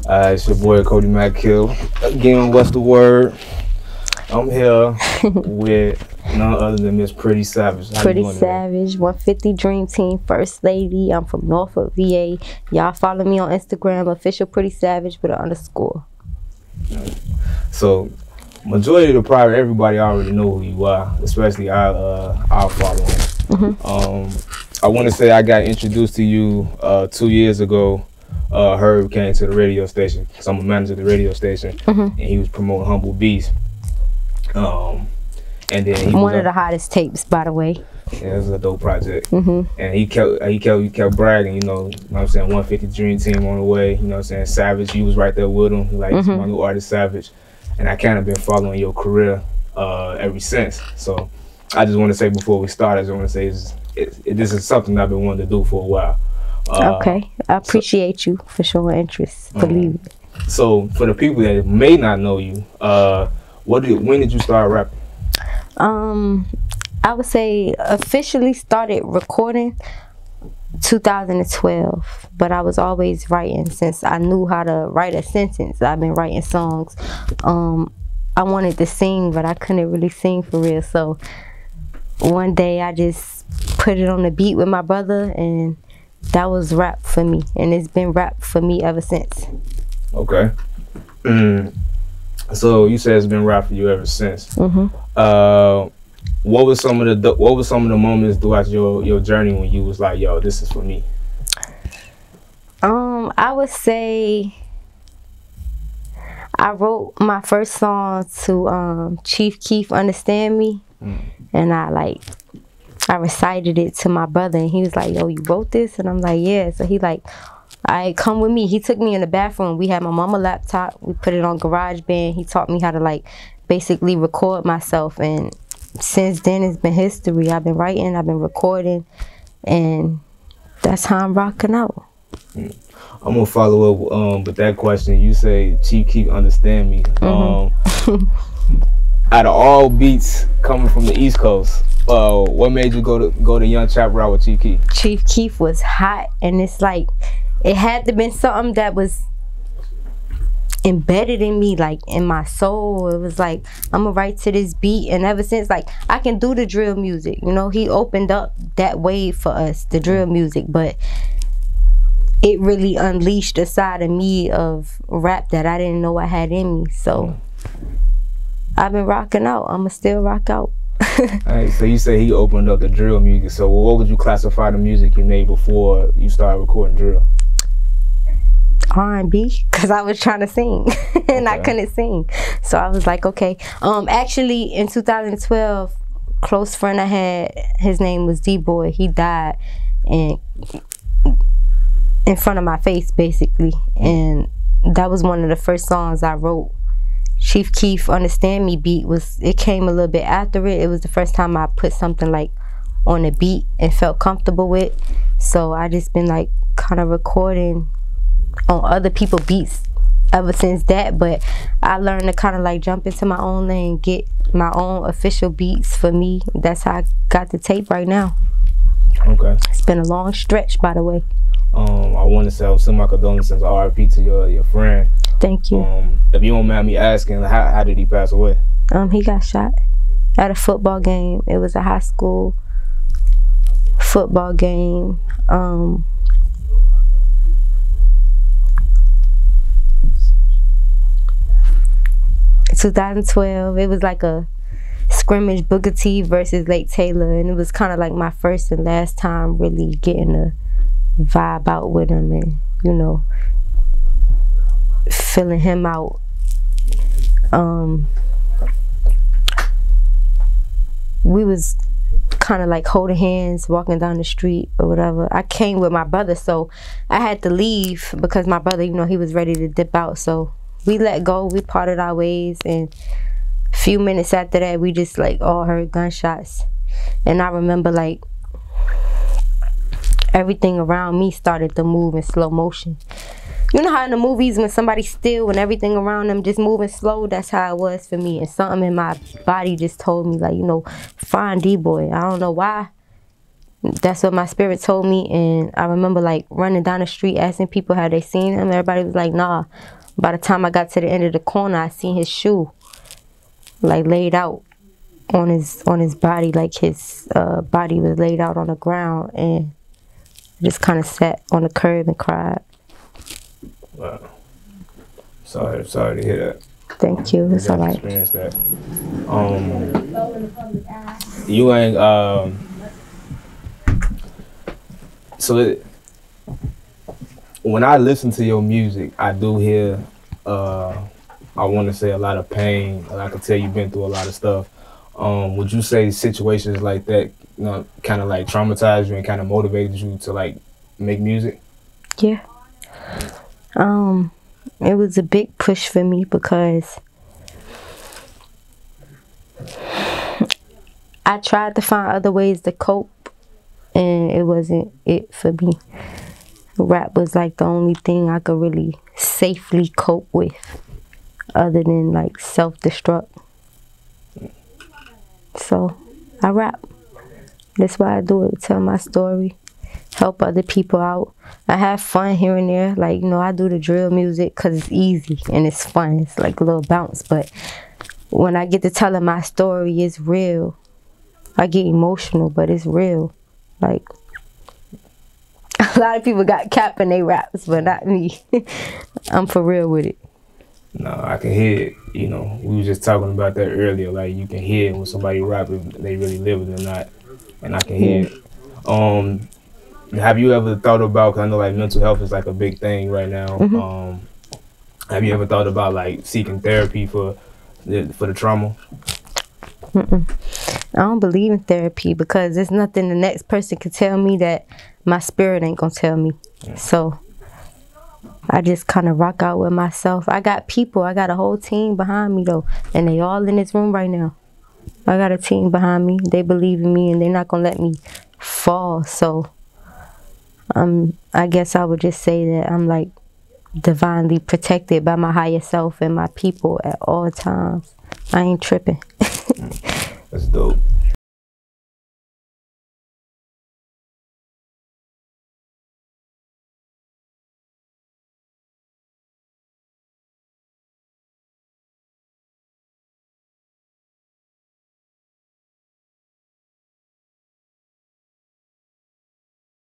It's your boy Cody Mack here. Again, what's the word? I'm here with none other than Miss Pretty Savage. How Pretty you doing Savage, 150 Dream Team, First Lady. I'm from Norfolk, VA. Y'all follow me on Instagram, official Pretty Savage with an _. So, majority of the private, everybody already know who you are, especially our following. I want to say I got introduced to you 2 years ago. Herb came to the radio station because I'm a manager of the radio station, and he was promoting Humble Beast. And then he one of the hottest tapes, by the way. Yeah, it was a dope project. And he kept bragging, you know what I'm saying, 150 Dream Team on the way, you know what I'm saying, Savage, you was right there with him, like my new artist Savage. And I kind of been following your career ever since. So I just want to say before we start, I just want to say this is something I've been wanting to do for a while. Okay, I appreciate you for showing interest, believe it. So for the people that may not know you, when did you start rapping? I would say officially started recording 2012, but I was always writing since I knew how to write a sentence. I've been writing songs. I wanted to sing, but I couldn't really sing for real. So one day I just put it on the beat with my brother, and that was rap for me, and it's been rap for me ever since. Okay. So you said it's been rap for you ever since. What was some of the moments throughout your journey when you was like, yo, this is for me? I would say I wrote my first song to Chief Keef, Understand Me, and I recited it to my brother, and he was like, yo, you wrote this? And I'm like, yeah. So he like, all right, come with me. He took me in the bathroom. We had my mama laptop. We put it on GarageBand. He taught me how to basically record myself, and since then it's been history. I've been writing, I've been recording, and that's how I'm rocking out. I'm gonna follow up with that question. You say Chief Keef, Understand Me. Out of all beats coming from the East Coast, what made you go to Young Chap route with Chief Keef? Chief Keef was hot, and it's like it had to been something that was embedded in me, like in my soul. It was like, I'm gonna write to this beat, and ever since, like, I can do the drill music, you know. He opened up that way for us, the drill music, but it really unleashed a side of me of rap that I didn't know I had in me. So I've been rocking out. I'ma still rock out. Alright, so you say he opened up the drill music. So what would you classify the music you made before you started recording drill? R&B, because I was trying to sing and I couldn't sing. So I was like, okay. Actually, in 2012, close friend I had, his name was D-Boy. He died in front of my face, basically. And that was one of the first songs I wrote. Chief Keef, Understand Me beat it came a little bit after it. It was the first time I put something like on a beat and felt comfortable with. So I just been like kind of recording on other people's beats ever since that, but I learned to kind of like jump into my own lane, get my own official beats for me. That's how I got the tape right now. Okay. It's been a long stretch, by the way. I want to send my condolences, RIP to your friend. Thank you. If you don't mind me asking, how did he pass away? He got shot at a football game. It was a high school football game. 2012, it was like a scrimmage, Booker T versus Lake Taylor, and it was kind of like my first and last time really getting to vibe out with him and, you know, filling him out. We was kind of like holding hands, walking down the street or whatever. I came with my brother, so I had to leave because my brother, you know, he was ready to dip out. So we let go, we parted our ways, and a few minutes after that, we just like all heard gunshots. And I remember like everything around me started to move in slow motion. You know how in the movies when somebody's still and everything around them just moving slow? That's how it was for me. And something in my body just told me, like, you know, find D-Boy. I don't know why. that's what my spirit told me. And I remember like running down the street asking people had they seen him. Everybody was like, nah. By the time I got to the end of the corner, I seen his shoe like laid out on his body, like his body was laid out on the ground, and I just kind of sat on the curb and cried. Wow. Sorry to hear that. Thank you. It's all right. Experience that. You ain't so when I listen to your music, I do hear I want to say a lot of pain. I can tell you've been through a lot of stuff. Would you say situations like that, you know, kind of like traumatized you and kind of motivated you to like make music? Yeah. It was a big push for me because I tried to find other ways to cope, and it wasn't it for me. Rap was like the only thing I could really safely cope with, other than like self-destruct. So I rap. That's why I do it. Tell my story, help other people out. I have fun here and there. Like, you know, I do the drill music because it's easy and it's fun. It's like a little bounce. But when I get to telling my story, it's real. I get emotional, but it's real. Like, a lot of people got cap in their raps, but not me. I'm for real with it. No, I can hear it. You know, we were just talking about that earlier. Like, you can hear when somebody rap if they really live it or not. And I can hear it. Have you ever thought about, 'cause I know like mental health is like a big thing right now. Have you ever thought about like seeking therapy for the trauma? I don't believe in therapy because there's nothing the next person can tell me that my spirit ain't gonna tell me. So I just kind of rock out with myself. I got people, I got a whole team behind me though, and they all in this room right now. I got a team behind me. They believe in me and they're not gonna let me fall. So I guess I would just say that I'm like divinely protected by my higher self and my people at all times. I ain't tripping. That's dope.